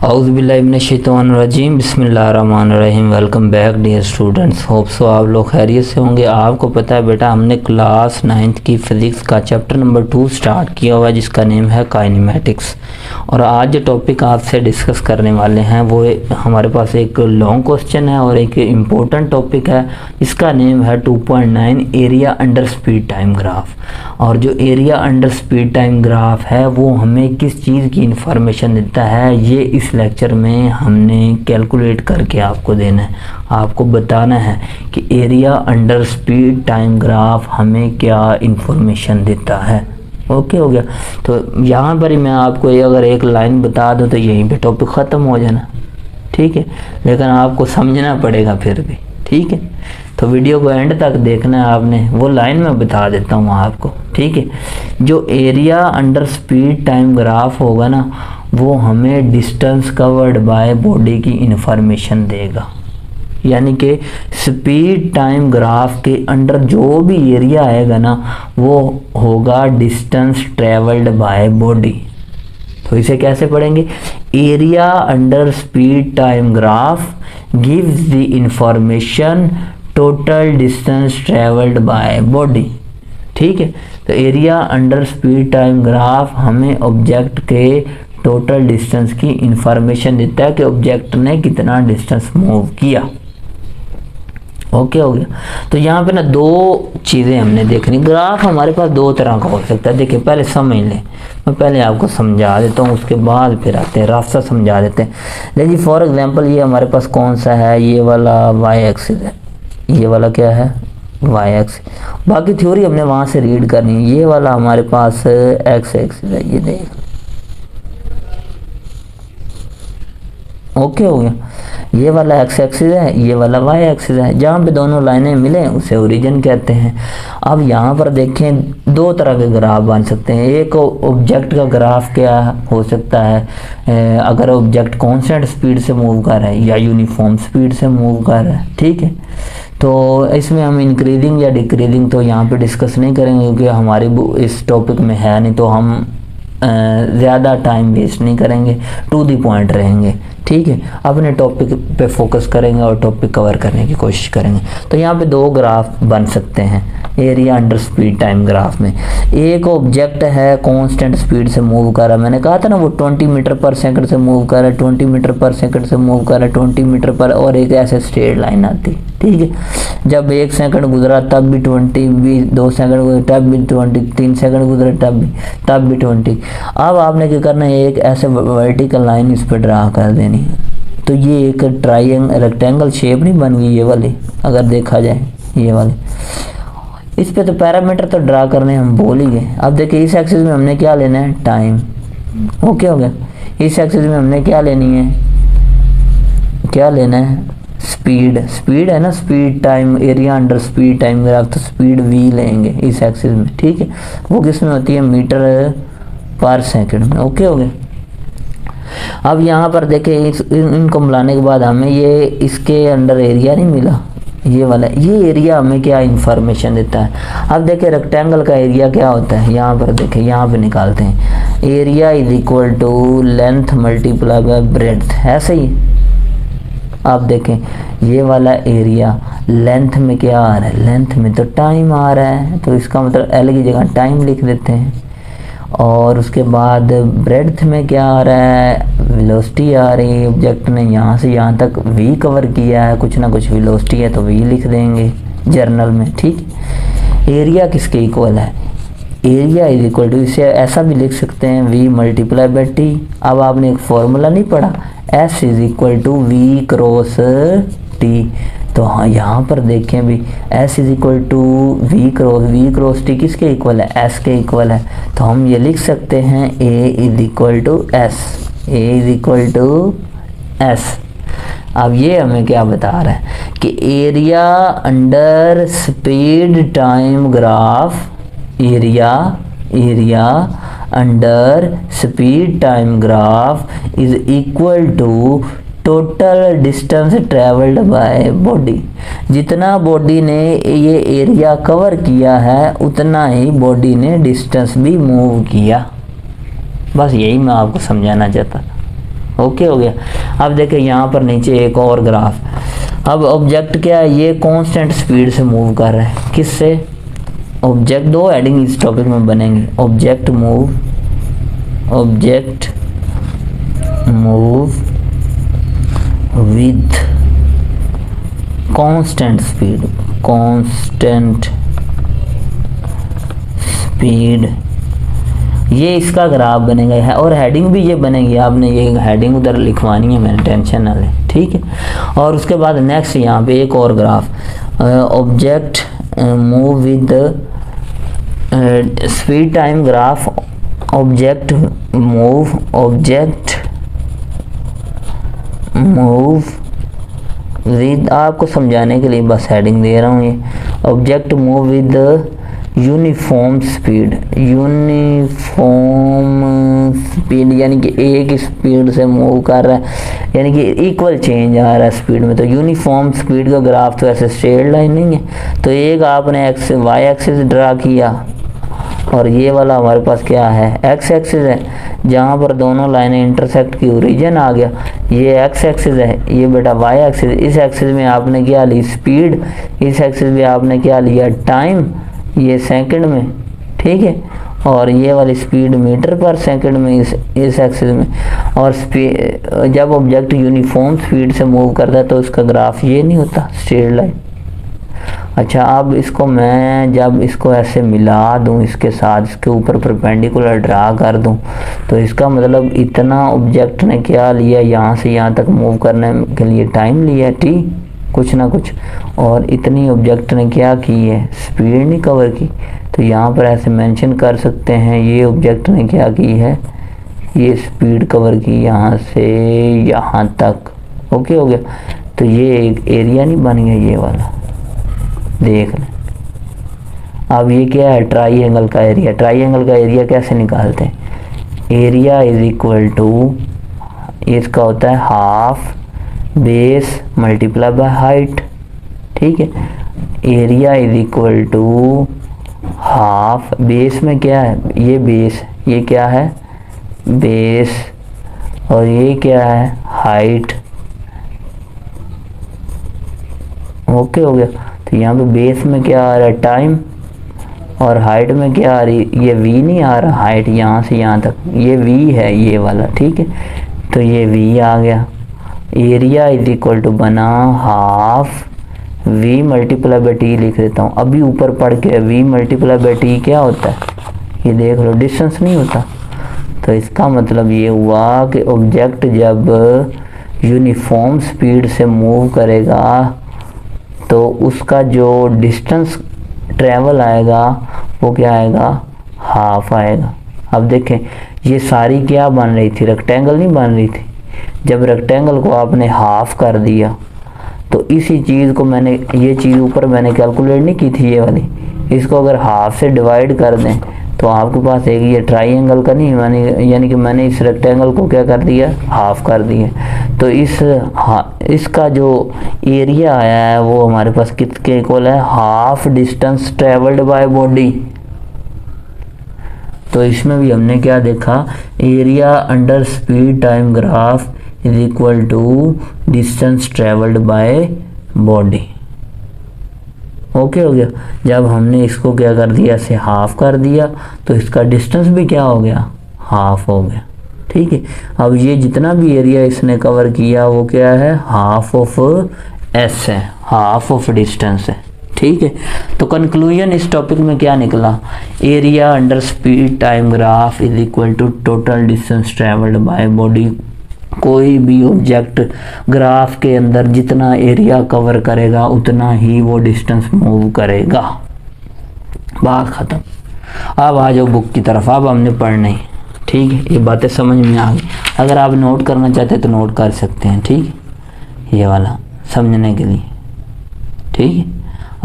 औज़ुबिल्लाहिमिनश्शैतानिर्रजीम बिस्मिल्लाहिर्रहमानिर्रहीम। Welcome back dear students, hope so आप लोग खैरियत से होंगे। आपको पता है बेटा, हमने क्लास 9th की फ़िज़िक्स का चैप्टर नंबर 2 स्टार्ट किया हुआ है जिसका नेम है काइनेमैटिक्स। और आज जो टॉपिक आपसे डिस्कस करने वाले हैं वो हमारे पास एक लॉन्ग क्वेश्चन है और एक इम्पोर्टेंट टॉपिक है। इसका नेम है 2.9 area under speed time graph. और जो area under speed time graph है वो हमें किस चीज़ की इंफॉर्मेशन देता है, ये इस लेक्चर में हमने कैलकुलेट करके आपको देना है। आपको बताना है कि area under speed time graph हमें क्या इंफॉर्मेशन देता है। ओके हो गया। तो यहाँ पर ही मैं आपको अगर एक लाइन बता दूँ तो यहीं पे टॉपिक ख़त्म हो जाना, ठीक है। लेकिन आपको समझना पड़ेगा फिर भी, ठीक है। तो वीडियो को एंड तक देखना है आपने। वो लाइन मैं बता देता हूँ आपको, ठीक है। जो area under speed time graph होगा ना, वो हमें डिस्टेंस कवर्ड बाय बॉडी की इंफॉर्मेशन देगा। यानी कि स्पीड टाइम ग्राफ के अंडर जो भी एरिया आएगा ना, वो होगा डिस्टेंस ट्रेवल्ड बाय बॉडी। तो इसे कैसे पढ़ेंगे? Area under speed time graph gives the information total distance travelled by body, ठीक है। तो area under speed time graph हमें ऑब्जेक्ट के टोटल डिस्टेंस की इंफॉर्मेशन देता है कि ऑब्जेक्ट ने कितना डिस्टेंस मूव किया। ओके हो गया। तो यहाँ पे ना दो चीज़ें हमने देखनी। ग्राफ हमारे पास दो तरह का हो सकता है। देखिए पहले समझ लें, मैं पहले आपको समझा देता हूँ, उसके बाद फिर आते हैं रास्ता समझा देते हैं। देखिए फॉर एग्जांपल ये हमारे पास कौन सा है, ये वाला वाई एक्सिस है, ये वाला क्या है वाई एक्सिस। बाकी थ्योरी हमने वहाँ से रीड करनी है। ये वाला हमारे पास एक्स एक्सिस है, ये देख। ओके हो गया। ये वाला एक्स एक्सिस है, ये वाला वाई एक्सिस है। जहाँ पे दोनों लाइनें मिले उसे ओरिजिन कहते हैं। अब यहाँ पर देखें दो तरह के ग्राफ बन सकते हैं। एक ऑब्जेक्ट का ग्राफ क्या हो सकता है, अगर ऑब्जेक्ट कांस्टेंट स्पीड से मूव कर रहा है या यूनिफॉर्म स्पीड से मूव कर रहा है, ठीक है। तो इसमें हम इंक्रीजिंग या डिक्रीजिंग तो यहाँ पे डिस्कस नहीं करेंगे क्योंकि हमारी इस टॉपिक में है नहीं, तो हम ज़्यादा टाइम वेस्ट नहीं करेंगे, टू दी पॉइंट रहेंगे, ठीक है। अपने टॉपिक पे फोकस करेंगे और टॉपिक कवर करने की कोशिश करेंगे। तो यहाँ पे दो ग्राफ बन सकते हैं area under speed time graph में। एक ऑब्जेक्ट है कांस्टेंट स्पीड से मूव कर रहा है, मैंने कहा था ना वो 20 मीटर पर सेकंड से मूव कर रहा है, 20 मीटर पर सेकंड से मूव कर रहा है, 20 मीटर पर, और एक ऐसे स्ट्रेट लाइन आती, ठीक है। जब 1 सेकंड गुजरा तब भी 20, भी 2 सेकंड गुजरा तब भी 20, 3 सेकंड गुजरे तब भी 20। अब आपने क्या करना है, एक ऐसे वर्टिकल लाइन इस पर ड्रा कर देनी है। तो ये एक रेक्टेंगल शेप नहीं बन गई ये वाली, अगर देखा जाए ये वाली। इस पे तो पैरामीटर तो ड्रा करने हम भूल ही गए। अब देखिए इस एक्सिस में हमने क्या लेना है, टाइम। ओके हो गया। इस एक्सिस में हमने क्या लेनी है, क्या लेना है, स्पीड। स्पीड है ना, speed time area under speed time graph, तो स्पीड वी लेंगे इस एक्सिस में, ठीक है। वो किस में होती है, मीटर पर सेकंड में। ओके हो गया। अब यहाँ पर देखें इनको मिलाने के बाद हमें ये इसके अंडर एरिया नहीं मिला, ये वाला, ये एरिया हमें क्या इंफॉर्मेशन देता है। अब देखें रेक्टेंगल का एरिया क्या होता है, यहाँ पर देखें, यहाँ पे निकालते हैं। Area is equal to length multiply by breadth, ऐसे ही। आप देखें ये वाला एरिया लेंथ में क्या आ रहा है, लेंथ में तो टाइम आ रहा है, तो इसका मतलब एल की जगह टाइम लिख देते हैं। और उसके बाद ब्रेड्थ में क्या आ रहा है, वेलोसिटी आ रही है। ऑब्जेक्ट ने यहाँ से यहाँ तक वी कवर किया है, कुछ ना कुछ वेलोसिटी है तो वी लिख देंगे जर्नल में, ठीक। एरिया किसके इक्वल है, एरिया इज इक्वल टू, इसे ऐसा भी लिख सकते हैं वी मल्टीप्लाई बाय टी। अब आपने एक फॉर्मूला नहीं पढ़ा, S is equal to V cross T. तो हाँ यहाँ पर देखें भी S is equal to V cross T किसके इक्वल है, S के इक्वल है। तो हम ये लिख सकते हैं A is equal to S, A is equal to S। अब ये हमें क्या बता रहा है कि area under speed time graph, area under speed time graph is equal to total distance travelled by body. जितना बॉडी ने ये एरिया कवर किया है उतना ही बॉडी ने डिस्टेंस भी मूव किया। बस यही मैं आपको समझाना चाहता। ओके हो गया। अब देखिए यहाँ पर नीचे एक और ग्राफ। अब ऑब्जेक्ट क्या है, ये कांस्टेंट स्पीड से मूव कर रहा है, किससे, ऑब्जेक्ट, दो हेडिंग इस टॉपिक में बनेंगे, object move with constant speed, ये इसका ग्राफ बनेगा है, और हेडिंग भी ये बनेगी, आपने ये हेडिंग उधर लिखवानी है, मैंने टेंशन ना ले, ठीक है। और उसके बाद नेक्स्ट यहाँ पे एक और graph, object move with speed time graph, object move with, आपको समझाने के लिए बस हेडिंग दे रहा हूँ ये, object move with uniform speed यानी कि एक स्पीड से मूव कर रहा है, यानी कि इक्वल चेंज आ रहा है स्पीड में। तो यूनिफॉर्म स्पीड का ग्राफ तो ऐसे स्ट्रेट लाइन नहीं है, तो एक आपने वाई एक्सिस ड्रा किया, और ये वाला हमारे पास क्या है, एक्स एक्सिस है, जहाँ पर दोनों लाइनें इंटरसेक्ट की ओरिजिन आ गया, ये एक्स एक्सिस है, ये बेटा वाई एक्सिस। इस एक्सिस में आपने क्या ली, स्पीड, इस एक्सिस में आपने क्या लिया, टाइम, ये सेकंड में, ठीक है, और ये वाली स्पीड मीटर पर सेकंड में इस एक्सिस में। और जब ऑब्जेक्ट यूनिफॉर्म स्पीड से मूव करता है तो इसका ग्राफ ये नहीं होता, स्ट्रेट लाइन। अच्छा, अब इसको मैं जब इसको ऐसे मिला दूं इसके साथ, इसके ऊपर परपेंडिकुलर ड्रा कर दूं, तो इसका मतलब इतना ऑब्जेक्ट ने क्या लिया, यहाँ से यहाँ तक मूव करने के लिए टाइम लिया टी, कुछ ना कुछ, और इतनी ऑब्जेक्ट ने क्या की है, स्पीड नहीं कवर की। तो यहाँ पर ऐसे मेंशन कर सकते हैं, ये ऑब्जेक्ट ने क्या की है, ये स्पीड कवर की यहाँ से यहाँ तक, ओके हो गया। तो ये एक एरिया नहीं बन गया ये वाला, देख लें। अब ये क्या है, ट्राइंगल का एरिया। ट्राइंगल का एरिया कैसे निकालते हैं, एरिया इज इक्वल टू, इसका होता है half base multiply by height, ठीक है। Area is equal to half, base में क्या है, ये बेस, ये क्या है, बेस, और ये क्या है, हाइट, ओके हो गया। तो यहाँ पे बेस में क्या आ रहा है, टाइम, और हाइट में क्या आ रही, ये v नहीं आ रहा, हाइट यहाँ से यहाँ तक ये v है, ये वाला, ठीक है। तो ये v आ गया। एरिया इज इक्वल टू बना half v multiply by T, लिख देता हूँ अभी ऊपर पढ़ के, v मल्टीप्लाई बाई टी क्या होता है, ये देख लो, डिस्टेंस नहीं होता। तो इसका मतलब ये हुआ कि ऑब्जेक्ट जब यूनिफॉर्म स्पीड से मूव करेगा तो उसका जो डिस्टेंस ट्रेवल आएगा वो क्या आएगा, हाफ आएगा। अब देखें, ये सारी क्या बन रही थी, रेक्टेंगल नहीं बन रही थी। जब रेक्टेंगल को आपने हाफ कर दिया तो इसी चीज़ को मैंने, ये चीज़ ऊपर मैंने कैलकुलेट नहीं की थी ये वाली, इसको अगर हाफ से डिवाइड कर दें तो आपके पास एक ये ट्राइंगल का नहीं, मैंने यानी कि मैंने इस रेक्टेंगल को क्या कर दिया, हाफ कर दिया। तो इसका जो एरिया आया है वो हमारे पास कितने इक्वल है, half distance travelled by body. तो इसमें भी हमने क्या देखा, area under speed time graph is equal to distance travelled by body, okay हो गया। जब हमने इसको क्या कर दिया, से हाफ कर दिया तो इसका डिस्टेंस भी क्या हो गया, हाफ हो गया, ठीक है। अब ये जितना भी एरिया इसने कवर किया वो क्या है, हाफ ऑफ एस है, हाफ ऑफ डिस्टेंस है, ठीक है। तो कंक्लूजन इस टॉपिक में क्या निकला, area under speed time graph is equal to total distance travelled by body. कोई भी ऑब्जेक्ट ग्राफ के अंदर जितना एरिया कवर करेगा उतना ही वो डिस्टेंस मूव करेगा, बात ख़त्म। अब आ जाओ बुक की तरफ, अब हमने पढ़ना ही, ठीक है। ये बातें समझ में आ गई, अगर आप नोट करना चाहते हैं तो नोट कर सकते हैं, ठीक है, ये वाला समझने के लिए, ठीक है।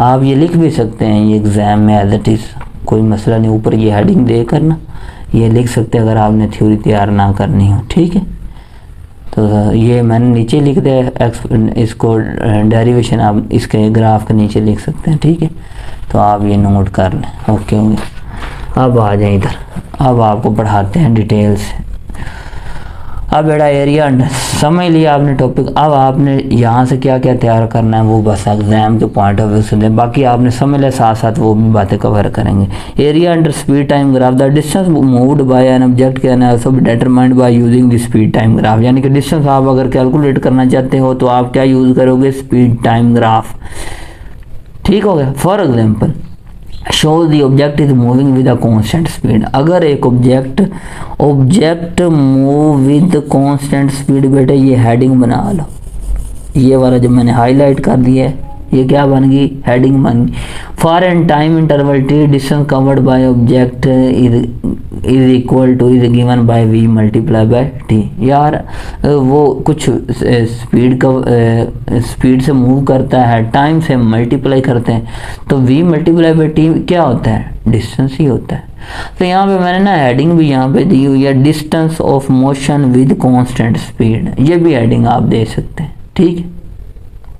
आप ये लिख भी सकते हैं ये एग्ज़ाम में एज इट इज़, कोई मसला नहीं, ऊपर ये हेडिंग दे करना ये लिख सकते हैं अगर आपने थ्योरी तैयार ना करनी हो, ठीक है। तो ये मैंने नीचे लिख दिया, इसको डेरिवेशन आप इसके ग्राफ के नीचे लिख सकते हैं, ठीक है। तो आप ये नोट कर लें, ओके हो गया। अब आ जाए इधर, अब आपको पढ़ाते हैं डिटेल से। अब बेटा एरिया अंडर समझ लिया आपने टॉपिक। अब आपने यहाँ से क्या क्या तैयार करना है वो बस एग्जाम के पॉइंट ऑफ व्यू से दें, बाकी आपने समझ लिया, साथ साथ वो भी बातें कवर करेंगे। Area under speed time graph, the distance moved by an object can also be determined by using the speed time graph. यानी कि डिस्टेंस आप अगर कैलकुलेट करना चाहते हो तो आप क्या यूज़ करोगे, स्पीड टाइम ग्राफ। ठीक हो गया। For example show the object is moving with a constant speed. अगर एक object move with constant speed, बेटे ये हेडिंग बना लो, ये वाला जो मैंने हाईलाइट कर दिया है ये क्या बन गई, हेडिंग बन गई। For an time interval T, distance covered by object is equal to is given by V multiply by T. यार वो कुछ स्पीड से मूव करता है, टाइम से मल्टीप्लाई करते हैं, तो वी मल्टीप्लाई बाय टी क्या होता है, डिस्टेंस ही होता है। तो यहाँ पे मैंने ना हेडिंग भी यहाँ पे दी हुई है, distance of motion with constant speed, ये भी हेडिंग आप दे सकते हैं। ठीक है,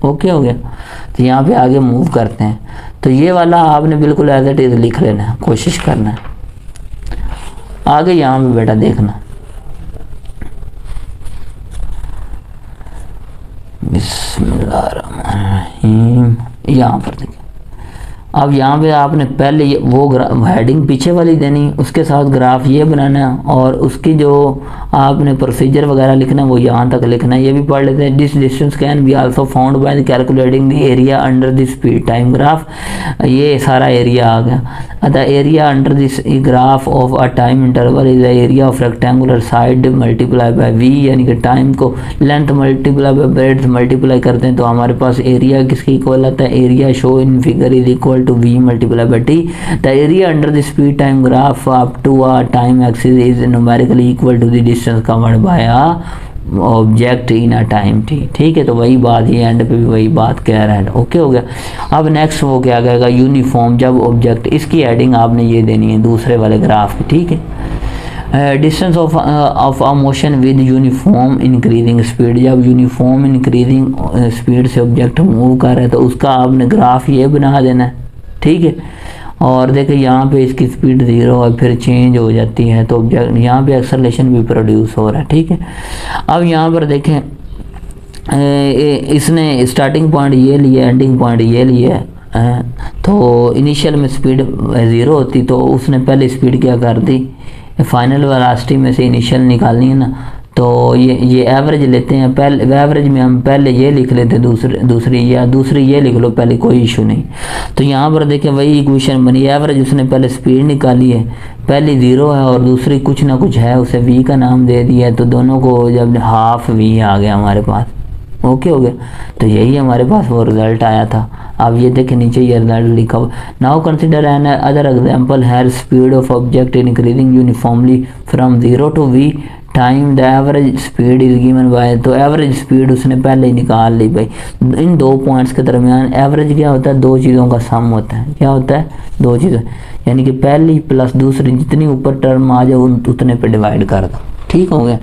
ओके हो गया। तो यहाँ पे आगे मूव करते हैं, तो ये वाला आपने बिल्कुल एज इट इज लिख लेना है, कोशिश करना है। आगे यहाँ पे बेटा देखना, बिस्मिल्लाहिर्रहमानिर्रहीम, यहाँ पर देखिए। अब यहाँ पे आपने पहले वो हेडिंग पीछे वाली देनी, उसके साथ ग्राफ ये बनाना है, और उसकी जो आपने प्रोसीजर वगैरह लिखना है वो यहाँ तक लिखना है। ये भी पढ़ लेते हैं। This distance can be also found by calculating the area under the speed time graph. ये सारा एरिया आ गया। The area under this graph of a time interval is the area of rectangular side multiply by V, यानी कि time को length multiply by breadth multiply करते हैं तो हमारे पास एरिया किसके इक्वल आता है, area show in figure is equal to v multiplied by t. The area under the speed time graph up to a time axis is numerically equal to the distance covered by a object in a time t। ठीक है, तो वही बात ये and पे भी वही बात कह रहा है। ओके हो गया। अब नेक्स्ट वो क्या कहेगा, यूनिफॉर्म जब ऑब्जेक्ट, इसकी हेडिंग आपने ये देनी है दूसरे वाले ग्राफ की। ठीक है, distance of a motion with uniform increasing speed, जब यूनिफॉर्म इंक्रीजिंग स्पीड से ऑब्जेक्ट मूव कर रहा है तो उसका आपने ग्राफ ये बना देना है। ठीक है, और देखिए यहाँ पे इसकी स्पीड 0 है, फिर चेंज हो जाती है, तो ऑब्जेक्ट यहाँ पे एक्सेलरेशन भी प्रोड्यूस हो रहा है। ठीक है, अब यहाँ पर देखें इसने स्टार्टिंग पॉइंट ये लिया, एंडिंग पॉइंट ये लिया, तो इनिशियल में स्पीड 0 होती तो उसने पहले स्पीड क्या कर दी, फाइनल वेलोसिटी में से इनिशियल निकालनी है ना, तो ये एवरेज लेते हैं। पहले एवरेज में हम पहले ये लिख लेते, दूसरी ये लिख लो पहले, कोई इशू नहीं। तो यहाँ पर देखें वही इक्वेशन बनी, एवरेज उसने पहले स्पीड निकाली है, पहली 0 है और दूसरी कुछ ना कुछ है, उसे v का नाम दे दिया, तो दोनों को जब हाफ v आ गया हमारे पास। ओके हो गया, तो यही हमारे पास वो रिजल्ट आया था। अब ये देखें नीचे ये रिजल्ट लिखा हुआ। Now consider another example where speed of object increasing uniformly from 0 to v time the average speed is given by, तो एवरेज स्पीड उसने पहले ही निकाल ली भाई। इन दो पॉइंट्स के दरमियान एवरेज क्या होता है, दो चीज़ों का सम होता है। क्या होता है, दो चीज़ें, यानी कि पहली प्लस दूसरी जितनी ऊपर टर्म आ जाए उतने पे डिवाइड कर दो। ठीक हो गया।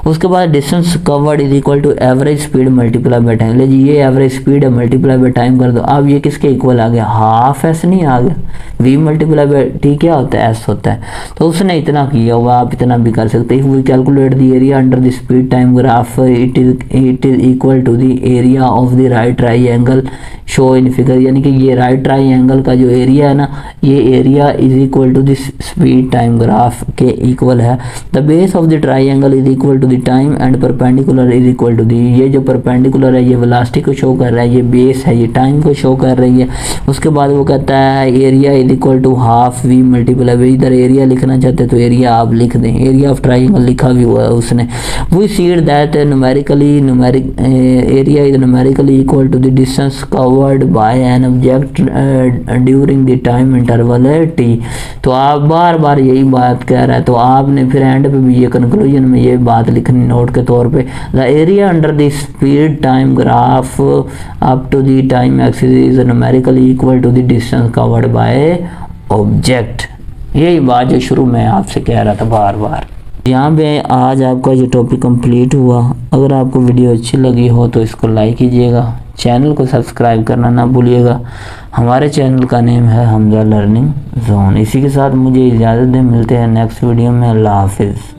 उसके बाद distance covered is equal to average speed multiply by time. ले जी ये एवरेज स्पीड है, मल्टीप्लाई बाय टाइम कर दो। अब ये किसके इक्वल आ गया, हाफ एस नहीं आ गया, v मल्टीप्लाई बाय टी क्या होता है, एस होता है। तो उसने इतना किया हुआ, आप इतना भी कर सकते हैं। We calculate the area under the speed time graph, it is equal to the area of the right triangle show in figure, यानी कि ये राइट ट्राइएंगल का जो एरिया है ना, ये area is equal to the speed time graph के equal है। The base of the triangle is equal to the time and perpendicular is equal to the, ये जो परपेंडिकुलर है ये वेलोसिटी को शो कर रहा है, ये बेस है ये टाइम को शो कर रही है। उसके बाद वो कहता है area is equal to half V multiply by, इधर एरिया लिखना चाहते तो एरिया आप लिख दें, एरिया ऑफ ट्राइएंगल लिखा भी हुआ है उसने। We seed that area is numerically equal to the distance covered by an object during the time interval T. तो आप बार बार यही बात कह रहा है, तो आपने फिर एंड पे भी ये कंक्लूजन में ये बात लिखनी नोट के तौर पे, the area under the speed time graph up to the time axis is numerically equal to the distance covered by object. यही बात जो शुरू में आपसे कह रहा था बार बार। यहाँ पे आज आपका ये टॉपिक कंप्लीट हुआ। अगर आपको वीडियो अच्छी लगी हो तो इसको लाइक कीजिएगा, चैनल को सब्सक्राइब करना ना भूलिएगा। हमारे चैनल का नेम है हमजा लर्निंग जोन। इसी के साथ मुझे इजाज़त दें, मिलते हैं नेक्स्ट वीडियो में। अल्लाह हाफिज़।